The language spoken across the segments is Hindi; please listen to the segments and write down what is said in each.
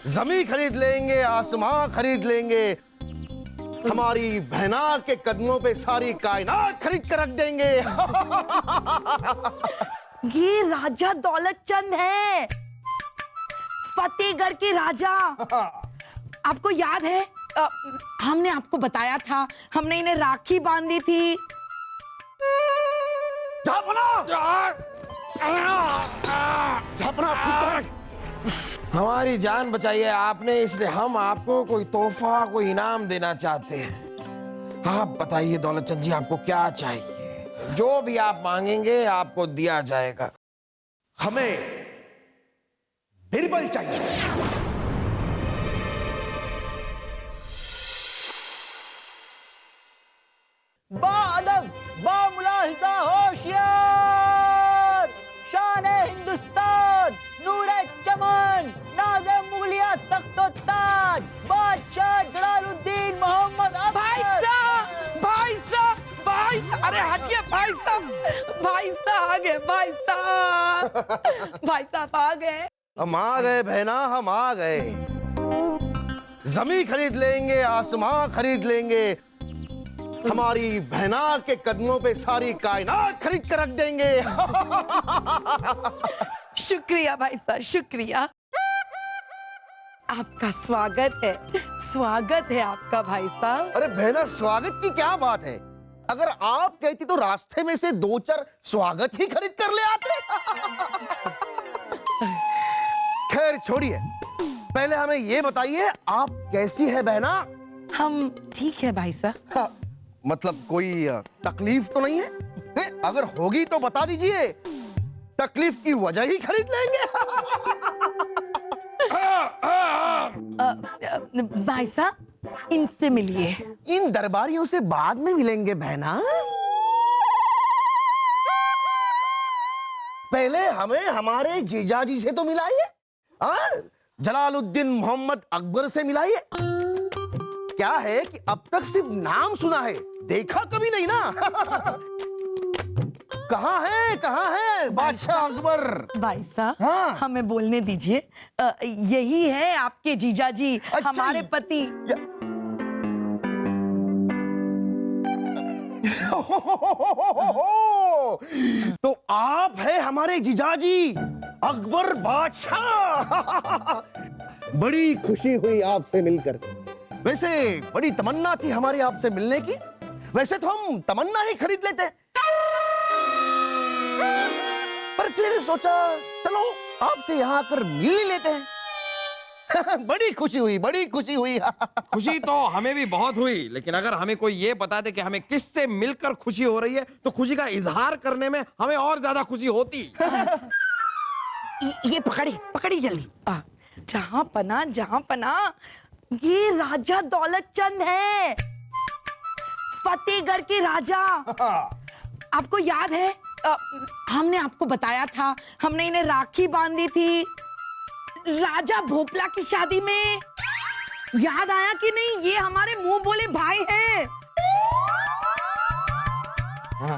जमीन खरीद लेंगे, आसमां खरीद लेंगे, हमारी बहना के कदमों पे सारी कायनात खरीद कर रख देंगे। ये राजा दौलत चंद है, फतेहगढ़ के राजा। आपको याद है हमने आपको बताया था, हमने इन्हें राखी बांधी थी। हमारी जान बचाई है आपने, इसलिए हम आपको कोई तोहफा, कोई इनाम देना चाहते हैं। आप बताइए दौलत चंद जी, आपको क्या चाहिए? जो भी आप मांगेंगे आपको दिया जाएगा। हमें बिरबल चाहिए। बादम, बामुलाहिजा होशियार, शान-ए हिंदुस्तान, नूरे चमन, नाज़े मुगलिया तख्तो ताज, बादशाह जलालुद्दीन मोहम्मद अकबर। भाई साहब, भाई साहब, भाई साहब, अरे हटिए भाई साहब, भाई साहब आ गए, भाई साहब, भाई साहब आ गए। हम आ गए बहना, हम आ गए। जमीन खरीद लेंगे, आसमां खरीद लेंगे, हमारी बहना के कदमों पे सारी कायनात खरीद कर रख देंगे। शुक्रिया भाई साहब, शुक्रिया। आपका स्वागत है, स्वागत है आपका भाई साहब। अरे बहना, स्वागत की क्या बात है? अगर आप कहती तो रास्ते में से 2-4 स्वागत ही खरीद कर ले आते। खैर छोड़िए, पहले हमें ये बताइए आप कैसी है बहना? हम ठीक है भाई साहब। हाँ, मतलब कोई तकलीफ तो नहीं है? अगर होगी तो बता दीजिए, तकलीफ की वजह ही खरीद लेंगे। भाई साहब इनसे मिलिए। इन दरबारियों से बाद में मिलेंगे बहना। पहले हमें हमारे जीजाजी से तो मिलाइए। जलालुद्दीन मोहम्मद अकबर से मिलाइए। क्या है कि अब तक सिर्फ नाम सुना है, देखा कभी नहीं ना। कहाँ है बादशाह अकबर? भाई साहब हाँ। हमें बोलने दीजिए। यही है आपके जीजाजी, अच्छा, हमारे पति। तो आप है हमारे जीजाजी अकबर बादशाह। बड़ी खुशी हुई आपसे मिलकर। वैसे बड़ी तमन्ना थी हमारी आपसे मिलने की। वैसे तो हम तमन्ना ही खरीद लेते, पर फिर सोचा चलो आपसे यहाँ आकर मिल ही लेते हैं। बड़ी खुशी हुई, बड़ी खुशी हुई। खुशी तो हमें भी बहुत हुई, लेकिन अगर हमें कोई ये बता दे कि हमें किससे मिलकर खुशी हो रही है तो खुशी का इजहार करने में हमें और ज्यादा खुशी होती। ये पकड़ी जल्दी। जहां पना, ये राजा दौलत चंद है, फतेहगढ़ के राजा। आपको याद है हमने आपको बताया था, हमने इन्हें राखी बांधी थी राजा भोपला की शादी में। याद आया कि नहीं? ये हमारे मुंह बोले भाई हैं।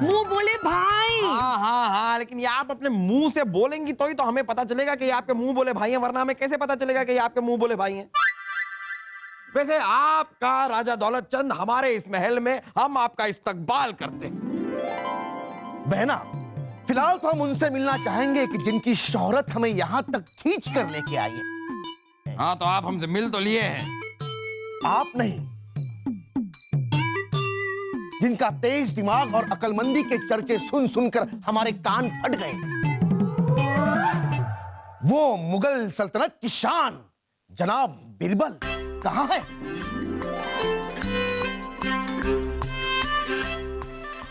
मुंह बोले भाई। हाँ, लेकिन ये आप अपने मुंह से बोलेंगी तो ही तो हमें पता चलेगा कि ये आपके मुंह बोले भाई हैं, वरना हमें कैसे पता चलेगा कि ये आपके मुंह बोले भाई हैं? वैसे आपका राजा दौलत चंद हमारे इस महल में, हम आपका इस्तकबाल करते हैं। बहना, फिलहाल तो हम उनसे मिलना चाहेंगे कि जिनकी शोहरत हमें यहाँ तक खींच कर लेके आई है। हाँ, तो आप हमसे मिल तो लिए हैं। आप नहीं, जिनका तेज दिमाग और अक्लमंदी के चर्चे सुन सुनकर हमारे कान फट गए। वो मुगल सल्तनत की शान जनाब बिरबल कहाँ है?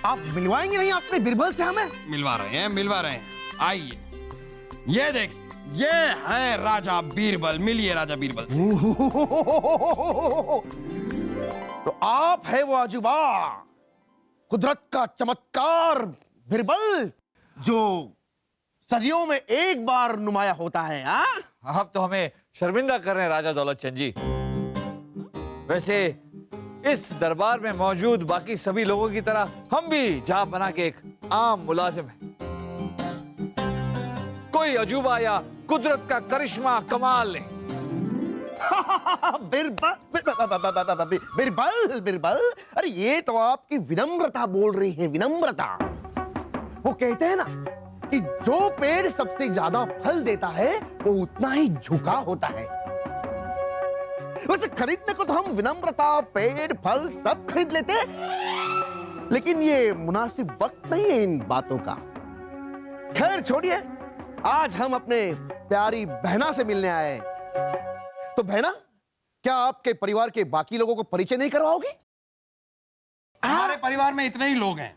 आप मिलवाएंगे नहीं अपने बिरबल से हमें? मिलवा रहे हैं। आइए, ये देख, ये है राजा बीरबल। मिलिए राजा बीरबल से। तो आप है वो अजूबा, कुदरत का चमत्कार बिरबल, जो सदियों में एक बार नुमाया होता है। आप तो हमें शर्मिंदा कर रहे हैं राजा दौलत चंद जी। वैसे इस दरबार में मौजूद बाकी सभी लोगों की तरह हम भी जहां बना के एक आम मुलाजिम हैं। कोई अजूबा या कुदरत का करिश्मा कमाल नहीं। बिरबल बिरबल, अरे ये तो आपकी विनम्रता बोल रही है, विनम्रता। वो कहते हैं ना कि जो पेड़ सबसे ज्यादा फल देता है वो उतना ही झुका होता है। वैसे खरीदने को तो हम विनम्रता, पेड़, फल सब खरीद लेते हैं, लेकिन ये मुनासिब वक्त नहीं है इन बातों का। खैर छोड़िए, आज हम अपने प्यारी बहना से मिलने आए हैं। तो बहना, क्या आपके परिवार के बाकी लोगों को परिचय नहीं करवाओगी? हमारे परिवार में इतने ही लोग हैं।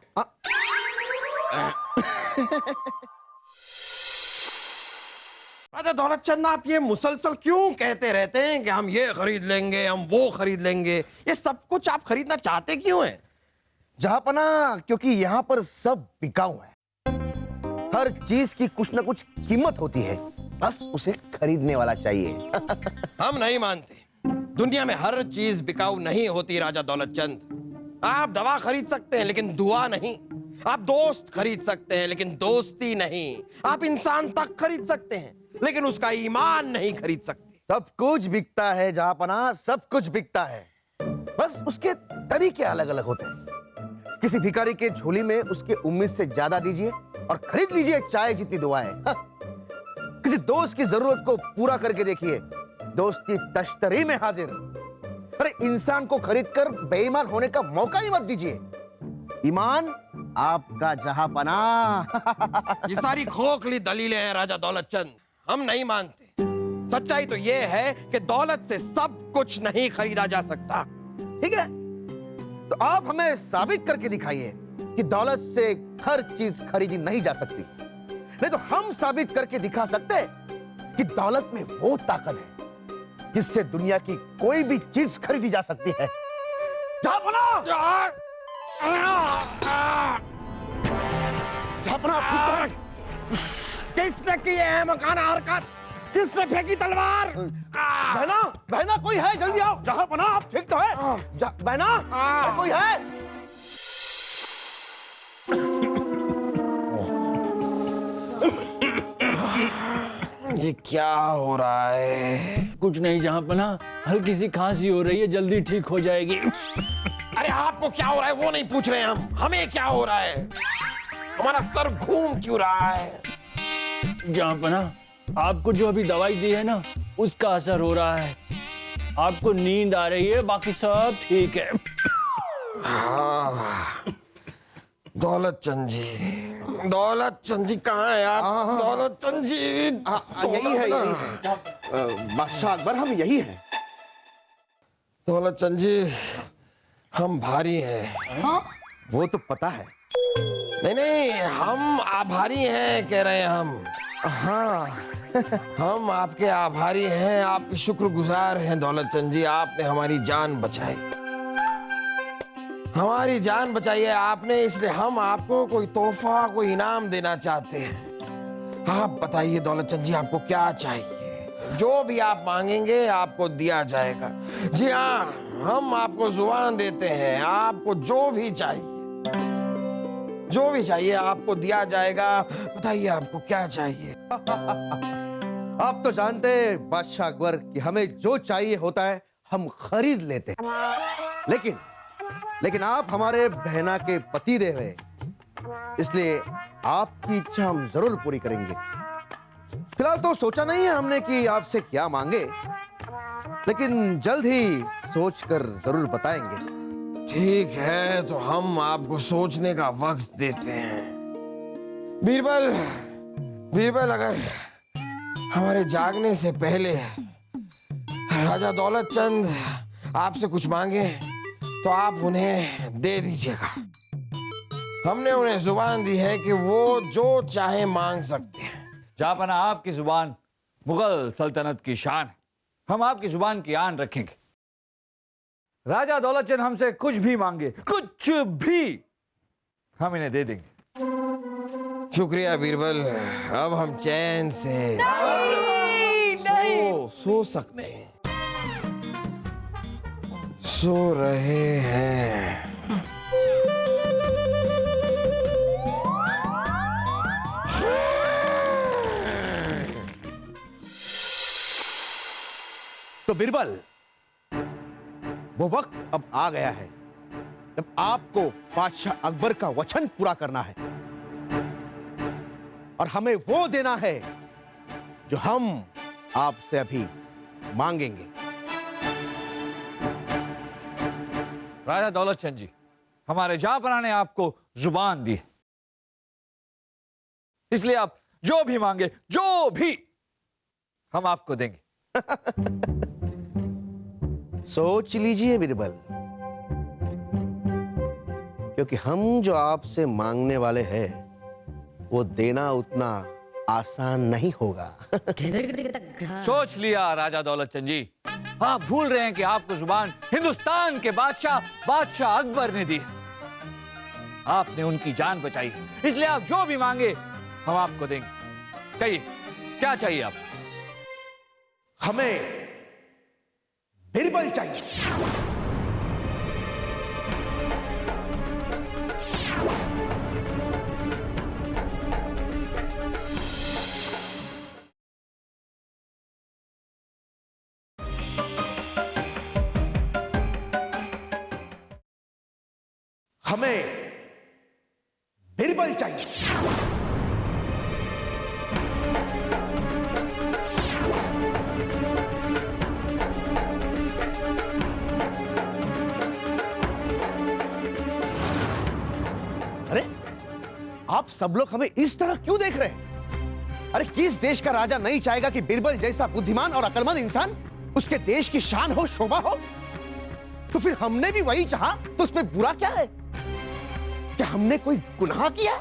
राजा दौलतचंद, आप ये मुसलसल क्यों कहते रहते हैं कि हम ये खरीद लेंगे, हम वो खरीद लेंगे? ये सब कुछ आप खरीदना चाहते क्यों हैं? जहांपना, क्योंकि यहां पर सब बिकाऊ है। हर चीज की कुछ ना कुछ कीमत होती है, बस उसे खरीदने वाला चाहिए। हम नहीं मानते। दुनिया में हर चीज बिकाऊ नहीं होती राजा दौलतचंद। आप दवा खरीद सकते हैं लेकिन दुआ नहीं। आप दोस्त खरीद सकते हैं लेकिन दोस्ती नहीं। आप इंसान तक खरीद सकते हैं लेकिन उसका ईमान नहीं खरीद सकते। सब कुछ बिकता है जहांपना, सब कुछ बिकता है, बस उसके तरीके अलग अलग होते हैं। किसी भिखारी के झोली में उसके उम्मीद से ज्यादा दीजिए और खरीद लीजिए चाहे जितनी दुआएं। किसी दोस्त की जरूरत को पूरा करके देखिए, दोस्ती तश्तरी में हाजिर। अरे इंसान को खरीदकर बेईमान होने का मौका ही मत दीजिए। ईमान आपका जहांपना। ये सारी खोखली दलीलें हैं राजा दौलतचंद, हम नहीं मानते। सच्चाई तो ये है कि दौलत से सब कुछ नहीं खरीदा जा सकता। ठीक है, तो आप हमें साबित करके दिखाइए कि दौलत से हर चीज खरीदी नहीं जा सकती। नहीं तो हम साबित करके दिखा सकते हैं कि दौलत में वो ताकत है जिससे दुनिया की कोई भी चीज खरीदी जा सकती है। किसने की है मकान हरकत? किसने फेंकी तलवार? बहना, बहना कोई है? जल्दी आओ। जहांपना, आप ठीक तो है? बहना, अरे कोई है? ये क्या हो रहा है? कुछ नहीं जहांपना, हल्की सी खांसी हो रही है, जल्दी ठीक हो जाएगी। अरे आपको क्या हो रहा है वो नहीं पूछ रहे हम, हमें क्या हो रहा है? हमारा सर घूम क्यों रहा है? जहांपना, आपको जो अभी दवाई दी है ना, उसका असर हो रहा है। आपको नींद आ रही है, बाकी सब ठीक है। दौलतचंद जी, दौलतचंद जी कहाँ है आप? दौलतचंद जी, यही है, यही है। बादशाह अकबर, हम यही हैं। दौलतचंद जी, हम भारी हैं। वो तो पता है। नहीं नहीं, हम आभारी हैं कह रहे हैं हम। हाँ। हम आपके आभारी हैं, आपके शुक्रगुजार हैं दौलतचंद जी। आपने हमारी जान बचाई, हमारी जान बचाई है आपने, इसलिए हम आपको कोई तोहफा, कोई इनाम देना चाहते हैं। आप बताइए दौलतचंद जी, आपको क्या चाहिए? जो भी आप मांगेंगे आपको दिया जाएगा। जी हाँ, हम आपको जुबान देते हैं, आपको जो भी चाहिए, जो भी चाहिए आपको दिया जाएगा। बताइए आपको क्या चाहिए? आप तो जानते हैं बादशाह अकबर कि हमें जो चाहिए होता है हम खरीद लेते हैं, लेकिन आप हमारे बहना के पति देव हैं, इसलिए आपकी इच्छा हम जरूर पूरी करेंगे। फिलहाल तो सोचा नहीं है हमने कि आपसे क्या मांगे, लेकिन जल्द ही सोचकर जरूर बताएंगे। ठीक है, तो हम आपको सोचने का वक्त देते हैं। बीरबल, बीरबल, अगर हमारे जागने से पहले राजा दौलतचंद आपसे कुछ मांगे तो आप उन्हें दे दीजिएगा। हमने उन्हें जुबान दी है कि वो जो चाहे मांग सकते हैं। जहांपना, आपकी जुबान मुगल सल्तनत की शान है, हम आपकी जुबान की आन रखेंगे। राजा दौलतचंद हमसे कुछ भी मांगे, कुछ भी, हम इन्हें दे देंगे। शुक्रिया बीरबल, अब हम चैन से सो सकते हैं, सो रहे हैं। तो बिरबल, वो वक्त अब आ गया है जब आपको बादशाह अकबर का वचन पूरा करना है और हमें वो देना है जो हम आपसे अभी मांगेंगे। राजा दौलत चंद जी, हमारे जहांपनाह ने आपको जुबान दी, इसलिए आप जो भी मांगे, जो भी, हम आपको देंगे। सोच लीजिए बिरबल, क्योंकि हम जो आपसे मांगने वाले हैं वो देना उतना आसान नहीं होगा। सोच लिया राजा दौलत चंद जी, आप भूल रहे हैं कि आपको जुबान हिंदुस्तान के बादशाह अकबर ने दी। आपने उनकी जान बचाई, इसलिए आप जो भी मांगे हम आपको देंगे। कहिए, क्या चाहिए आपको? हमें बिरबल चाहिए। हमें बिरबल चाहिए। अरे, आप सब लोग हमें इस तरह क्यों देख रहे हैं? अरे, किस देश का राजा नहीं चाहेगा कि बिरबल जैसा बुद्धिमान और अक्लमंद इंसान उसके देश की शान हो, शोभा हो? तो फिर हमने भी वही चाहा, तो उसमें बुरा क्या है? क्या हमने कोई गुनाह किया?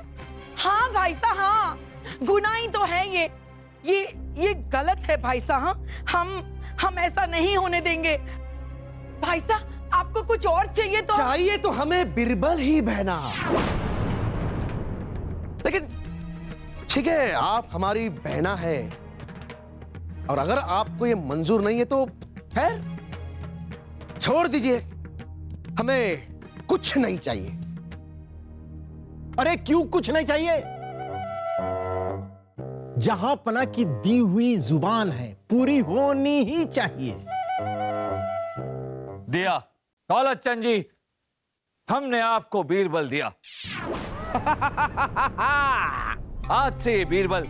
हाँ भाई साहब, हाँ, गुनाह ही तो है ये गलत है भाई साहब। हम ऐसा नहीं होने देंगे। भाई साहब, आपको कुछ और चाहिए तो हमें बिरबल ही बहना। लेकिन ठीक है, आप हमारी बहना है और अगर आपको ये मंजूर नहीं है तो खैर छोड़ दीजिए, हमें कुछ नहीं चाहिए। अरे क्यों कुछ नहीं चाहिए? जहां पना की दी हुई जुबान है, पूरी होनी ही चाहिए। दिया दौलत चंद जी, हमने आपको बीरबल दिया। आज से ये बीरबल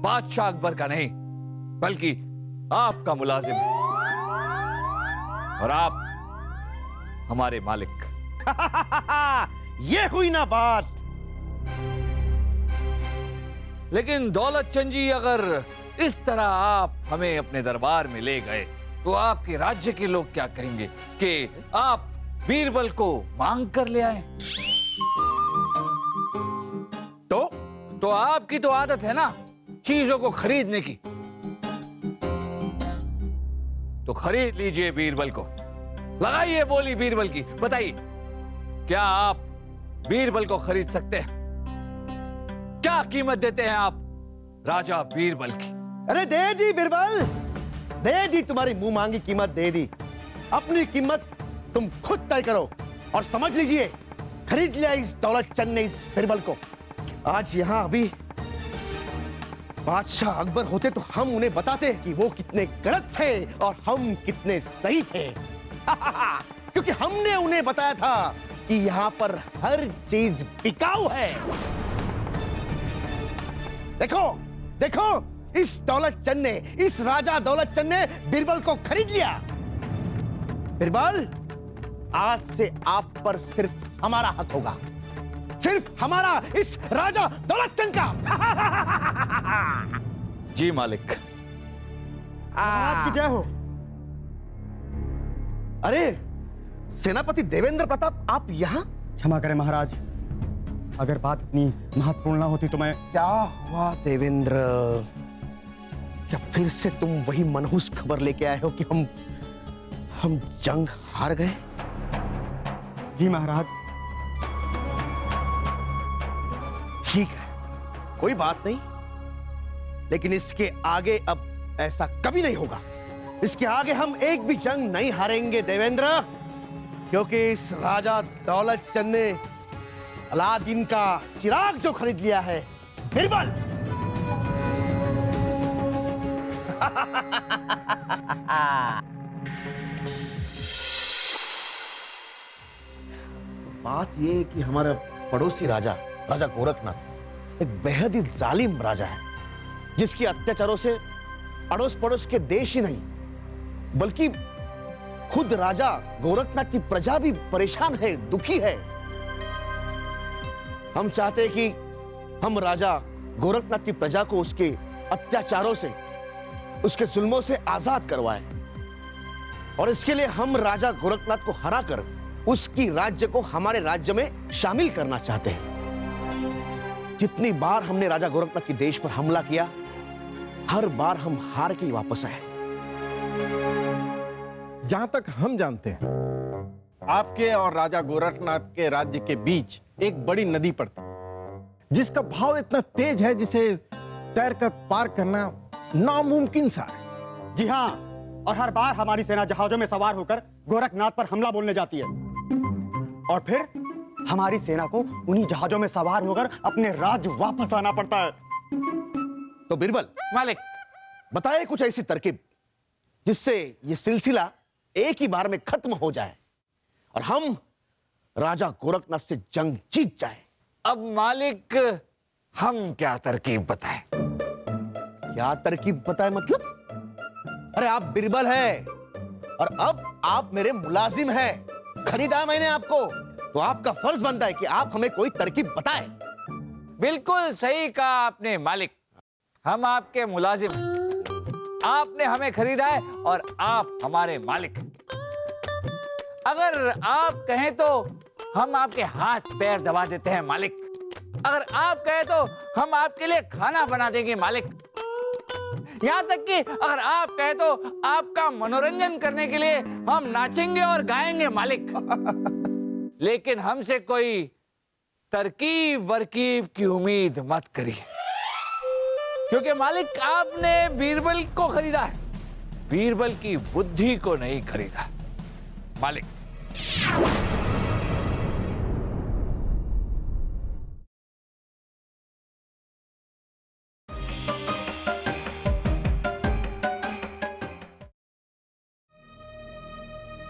बादशाह अकबर का नहीं बल्कि आपका मुलाजिम है और आप हमारे मालिक। ये हुई ना बात। लेकिन दौलत चंद जी, अगर इस तरह आप हमें अपने दरबार में ले गए तो आपके राज्य के लोग क्या कहेंगे कि आप बीरबल को मांग कर ले आए। तो आपकी तो आदत है ना चीजों को खरीदने की, तो खरीद लीजिए बीरबल को। लगाइए बोली बीरबल की, बताइए क्या आप बीरबल को खरीद सकते हैं? क्या कीमत देते हैं आप राजा बीरबल की? अरे दे दी बिरबल, दे दी, तुम्हारी मुंह मांगी कीमत दे दी। अपनी कीमत तुम खुद तय करो और समझ लीजिए, खरीद लिया इस दौलत चंद ने इस बिरबल को। आज यहां अभी बादशाह अकबर होते तो हम उन्हें बताते कि वो कितने गलत थे और हम कितने सही थे। क्योंकि हमने उन्हें बताया था कि यहां पर हर चीज बिकाऊ है। देखो देखो, इस दौलत चंद ने, इस राजा दौलत चंद ने बिरबल को खरीद लिया। बिरबल, आज से आप पर सिर्फ हमारा हक होगा, सिर्फ हमारा, इस राजा दौलत चंद का। जी मालिक। आपकी जय हो। अरे सेनापति देवेंद्र प्रताप, आप यहाँ? क्षमा करें महाराज, अगर बात इतनी महत्वपूर्ण ना होती तो मैं। क्या हुआ देवेंद्र? क्या फिर से तुम वही मनहूस खबर लेके आए हो कि हम जंग हार गए? जी महाराज। ठीक है, कोई बात नहीं, लेकिन इसके आगे अब ऐसा कभी नहीं होगा। इसके आगे हम एक भी जंग नहीं हारेंगे देवेंद्र, क्योंकि इस राजा दौलत चंद ने अलादीन का चिराग जो खरीद लिया है, बिरबल। बात यह है कि हमारा पड़ोसी राजा राजा गोरखनाथ एक बेहद ही जालिम राजा है, जिसके अत्याचारों से अड़ोस पड़ोस के देश ही नहीं बल्कि खुद राजा गोरखनाथ की प्रजा भी परेशान है, दुखी है। हम चाहते हैं कि हम राजा गोरखनाथ की प्रजा को उसके अत्याचारों से, उसके जुल्मों से आजाद करवाएं, और इसके लिए हम राजा गोरखनाथ को हराकर उसकी राज्य को हमारे राज्य में शामिल करना चाहते हैं। जितनी बार हमने राजा गोरखनाथ के देश पर हमला किया, हर बार हम हार के ही वापस आए। जहां तक हम जानते हैं, आपके और राजा गोरखनाथ के राज्य के बीच एक बड़ी नदी पड़ती है, जिसका बहाव इतना तेज है जिसे तैरकर पार करना नामुमकिन सा है। जी हाँ, और हर बार हमारी सेना जहाजों में सवार होकर गोरखनाथ पर हमला बोलने जाती है, और फिर हमारी सेना को उन्हीं जहाजों में सवार होकर अपने राज्य वापस आना पड़ता है। तो बिरबल मालिक, बताए कुछ ऐसी तरकीब जिससे यह सिलसिला एक ही बार में खत्म हो जाए और हम राजा गोरखनाथ से जंग जीत जाए। अब मालिक हम क्या तरकीब बताएं? क्या तरकीब बताए मतलब? अरे आप बिरबल है और अब आप मेरे मुलाजिम हैं। खरीदा मैंने आपको, तो आपका फर्ज बनता है कि आप हमें कोई तरकीब बताएं। बिल्कुल सही कहा आपने मालिक, हम आपके मुलाजिम हैं। आपने हमें खरीदा है और आप हमारे मालिक हैं। अगर आप कहें तो हम आपके हाथ पैर दबा देते हैं मालिक। अगर आप कहें तो हम आपके लिए खाना बना देंगे मालिक। यहां तक कि अगर आप कहें तो आपका मनोरंजन करने के लिए हम नाचेंगे और गाएंगे मालिक। लेकिन हमसे कोई तरकीब वरकीब की उम्मीद मत करिए, क्योंकि मालिक आपने बीरबल को खरीदा है, बीरबल की बुद्धि को नहीं खरीदा मालिक।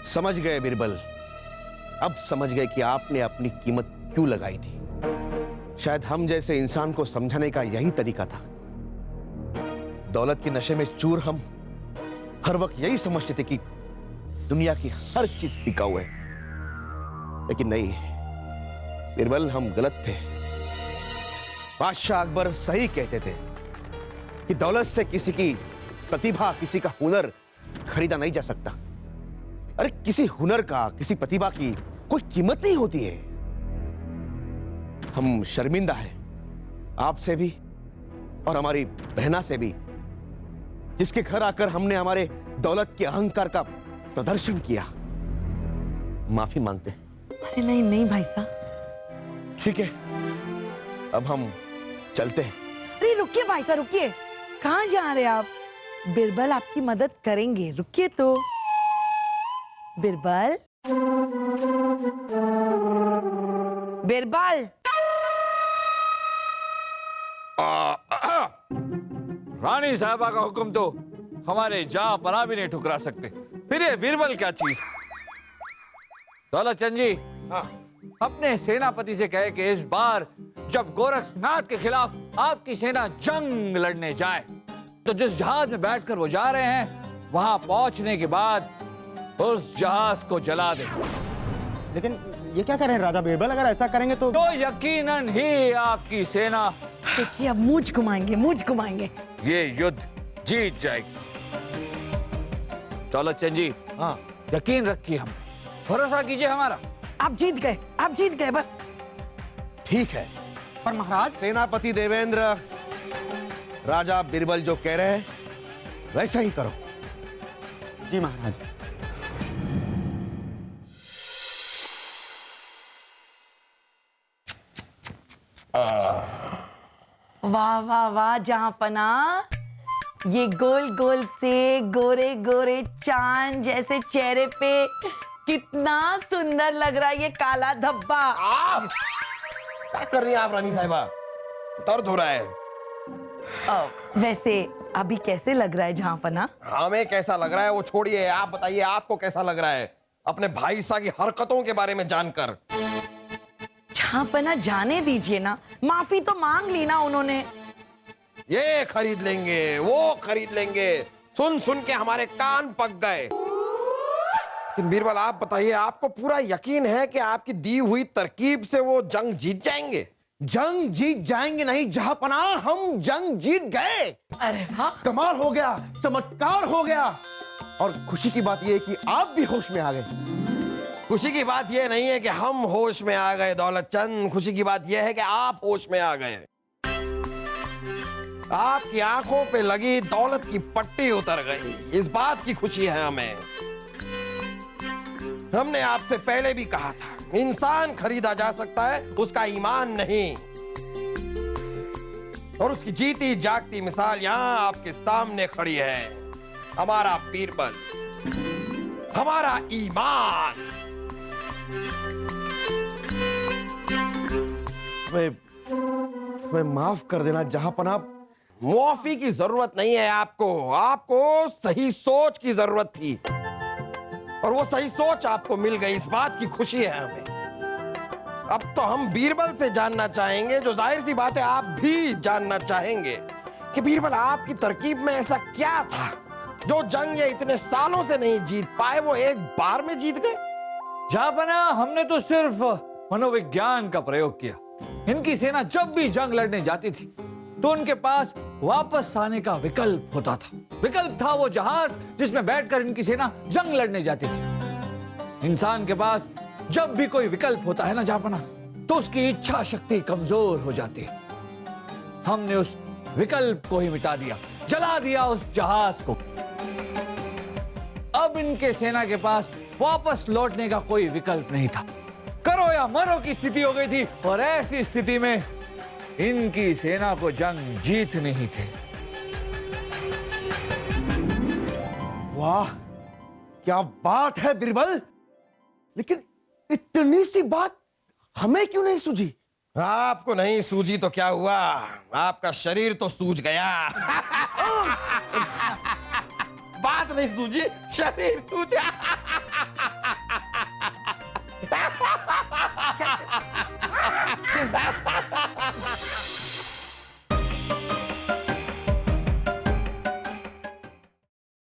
समझ गए बिरबल, अब समझ गए कि आपने अपनी कीमत क्यों लगाई थी। शायद हम जैसे इंसान को समझाने का यही तरीका था। दौलत के नशे में चूर हम हर वक्त यही समझते थे कि दुनिया की हर चीज बिकाऊ है, लेकिन नहीं बिरबल, हम गलत थे। बादशाह अकबर सही कहते थे कि दौलत से किसी की प्रतिभा, किसी का हुनर खरीदा नहीं जा सकता। अरे किसी हुनर का, किसी प्रतिभा की कोई कीमत नहीं होती है। हम शर्मिंदा हैं आपसे भी और हमारी बहना से भी, जिसके घर आकर हमने हमारे दौलत के अहंकार का प्रदर्शन किया। माफी मांगते हैं। अरे नहीं नहीं भाई साहब। ठीक है, अब हम चलते हैं। अरे रुकिए भाई साहब, रुकिए। कहाँ जा रहे हैं आप? बिरबल आपकी मदद करेंगे, रुकिए तो। बिरबल, बिरबल। रानी साहबा का हुक्म तो हमारे जहां पना भी नहीं ठुकरा सकते, फिर ये बीरबल क्या चीज? दौलतचंद जी, अपने सेनापति से कहे कि इस बार जब गोरखनाथ के खिलाफ आपकी सेना जंग लड़ने जाए तो जिस जहाज में बैठकर वो जा रहे हैं, वहां पहुंचने के बाद उस जहाज को जला दे। लेकिन ये क्या करें राजा बिरबल, अगर ऐसा करेंगे तो यकीनन ही आपकी सेना देखिए अब मूंछ घुमाएंगे, मूंछ घुमाएंगे। ये युद्ध जीत जाएगी। दौलतचंद जी, हाँ, यकीन रखिए, हम भरोसा कीजिए हमारा। आप जीत गए, आप जीत गए बस। ठीक है। पर महाराज, सेनापति देवेंद्र, राजा बिरबल जो कह रहे हैं वैसा ही करो। जी महाराज। वाह वाह वाह जहांपना, ये गोल गोल से गोरे गोरे चांद जैसे चेहरे पे कितना सुंदर लग रहा है ये काला धब्बा। क्या कर रही हैं आप रानी साहिबा? दर्द हो रहा है। वैसे अभी कैसे लग रहा है जहांपना? हमें कैसा लग रहा है वो छोड़िए, आप बताइए आपको कैसा लग रहा है अपने भाई साहब की हरकतों के बारे में जानकर? जहांपना जाने दीजिए ना, माफी तो मांग ली ना उन्होंने। ये खरीद लेंगे, वो खरीद लेंगे, सुन सुन के हमारे कान पक गए। लेकिन बीरबल आप बताइए, आपको पूरा यकीन है कि आपकी दी हुई तरकीब से वो जंग जीत जाएंगे? जंग जीत जाएंगे नहीं जहांपना, हम जंग जीत गए। अरे वाह, कमाल हो गया, चमत्कार हो गया। और खुशी की बात यह है कि आप भी होश में आ गए। खुशी की बात यह नहीं है कि हम होश में आ गए दौलत चंद, खुशी की बात यह है कि आप होश में आ गए। आपकी आंखों पे लगी दौलत की पट्टी उतर गई, इस बात की खुशी है हमें। हमने आपसे पहले भी कहा था, इंसान खरीदा जा सकता है, उसका ईमान नहीं। और उसकी जीती जागती मिसाल यहां आपके सामने खड़ी है, हमारा बीरबल, हमारा ईमान। मैं माफ कर देना जहांपना। मुआफी की जरूरत नहीं है आपको, आपको सही सोच की जरूरत थी और वो सही सोच आपको मिल गई, इस बात की खुशी है हमें। अब तो हम बीरबल से जानना चाहेंगे, जो जाहिर सी बात है आप भी जानना चाहेंगे, कि बीरबल आपकी तरकीब में ऐसा क्या था जो जंग ये इतने सालों से नहीं जीत पाए, वो एक बार में जीत गए? जहांपना, हमने तो सिर्फ मनोविज्ञान का प्रयोग किया। इनकी सेना जब भी जंग लड़ने जाती थी तो उनके पास वापस आने का विकल्प होता था। विकल्प था वो जहाज जिसमें बैठकर इनकी सेना जंग लड़ने जाती थी। इंसान के पास जब भी कोई विकल्प होता है ना जहांपना, तो उसकी इच्छा शक्ति कमजोर हो जाती है। हमने उस विकल्प को ही मिटा दिया, जला दिया उस जहाज को। अब इनके सेना के पास वापस लौटने का कोई विकल्प नहीं था। करो या मरो की स्थिति हो गई थी और ऐसी स्थिति में इनकी सेना को जंग जीतनी ही थी। वाह, क्या बात है बीरबल। लेकिन इतनी सी बात हमें क्यों नहीं सूझी? आपको नहीं सूझी तो क्या हुआ, आपका शरीर तो सूझ गया। बात नहीं सूझी, शरीर सूझा।